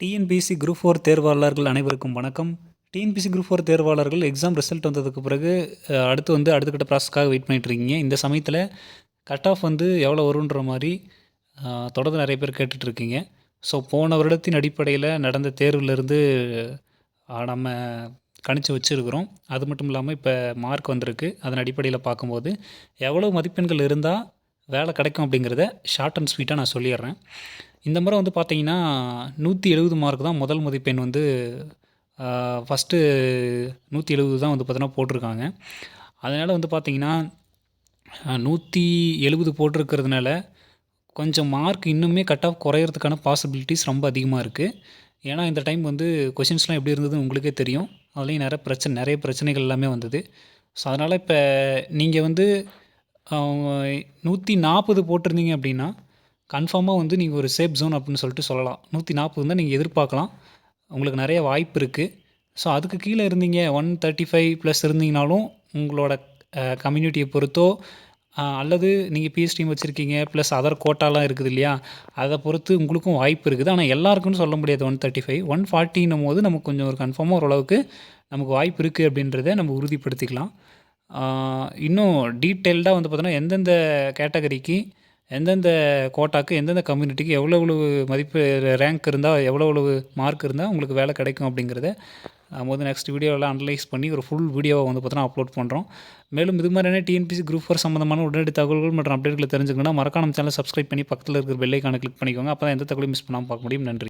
TNPSC group 4 தேர்வாளர்கள் அனைவருக்கும் வணக்கம். TNPSC group 4 தேர்வாளர்கள் exam result வந்ததுக்கு பிறகு அடுத்த கட்ட ப்ராசஸ்க்காக வெயிட் பண்ணிட்டு இருக்கீங்க. இந்த சமயத்தில் கட் ஆஃப் எவ்வளோ வருன்ற மாதிரி தொடர்ந்து நிறைய பேர் கேட்டுட்ருக்கீங்க. ஸோ போன வருடத்தின் அடிப்படையில் நடந்த தேர்விலிருந்து நம்ம கணிச்சு வச்சுருக்கிறோம். அது மட்டும் இல்லாமல் இப்போ மார்க் வந்திருக்கு. அதன் அடிப்படையில் பார்க்கும்போது எவ்வளோ மதிப்பெண்கள் இருந்தால் வேலை கிடைக்கும் அப்படிங்கிறத ஷார்ட் அண்ட் ஸ்வீட்டாக நான் சொல்லிடுறேன். இந்த முறை பார்த்தீங்கன்னா 170 மார்க் தான் முதல் மதிப்பெண் ஃபஸ்ட்டு 170 தான் பார்த்தீங்கன்னா போட்டிருக்காங்க. அதனால் பார்த்தீங்கன்னா 170 போட்டிருக்கிறதுனால கொஞ்சம் மார்க் இன்னுமே கட் ஆஃப் குறையிறதுக்கான பாசிபிலிட்டிஸ் ரொம்ப அதிகமாக இருக்குது. ஏன்னா இந்த டைம் கொஷின்ஸ்லாம் எப்படி இருந்ததுன்னு உங்களுக்கே தெரியும். அதுலேயும் நிறைய பிரச்சனைகள் எல்லாமே வந்தது. ஸோ அதனால் இப்போ நீங்கள் 140 போட்டிருந்தீங்க அப்படின்னா கன்ஃபார்மாக நீங்கள் ஒரு சேஃப் ஜோன் அப்படின்னு சொல்லிட்டு சொல்லலாம். 140 தான் நீங்கள் எதிர்பார்க்கலாம். உங்களுக்கு நிறைய வாய்ப்பு இருக்குது. ஸோ அதுக்கு கீழே இருந்தீங்க 135 ப்ளஸ் இருந்தீங்கனாலும் உங்களோட கம்யூனிட்டியை பொறுத்தோ அல்லது நீங்கள் பிஎஸ்டியும் வச்சுருக்கீங்க ப்ளஸ் அதர் கோட்டாலாம் இருக்குது இல்லையா, அதை பொறுத்து உங்களுக்கும் வாய்ப்பு இருக்குது. ஆனால் எல்லாருக்குன்னு சொல்ல முடியாது. 135 140ன்னும் போது நமக்கு கொஞ்சம் ஒரு கன்ஃபார்மாக ஓரளவுக்கு நமக்கு வாய்ப்பு இருக்குது அப்படின்றத நம்ம உறுதிப்படுத்திக்கலாம். இன்னும் டீட்டெயில்டாக பார்த்தோன்னா எந்தெந்த கேட்டகரிக்கு எந்தெந்த கோட்டாக்கு எந்தெந்த கம்யூனிட்டிக்கு எவ்வளோ மதிப்பு ரேங்க் இருந்தால் எவ்வளோ மார்க் இருந்தால் உங்களுக்கு வேலை கிடைக்கும் அப்படிங்கிறத நெக்ஸ்ட் வீடியோவில் அனலைஸ் பண்ணி ஒரு ஃபுல் வீடியோவை பார்த்தோன்னா அப்லோட் பண்ணுறோம். மேலும் இது மாதிரியான டிஎன்பிஎஸ்சி குரூப் 4 சம்மந்தமான உடனடி தகவல்கள் மற்றும் அப்டேட்களை தெரிஞ்சுக்கணும்னா மறக்காம சேனலை சப்ஸ்கிரைப் பண்ணி பக்கத்தில் இருக்கிற பெல் ஐக்கானை கிளிக் பண்ணிக்கோங்க. அப்போ தான் எந்த தகவலையும் மிஸ் பண்ணாமல் பார்க்க முடியும். நன்றி.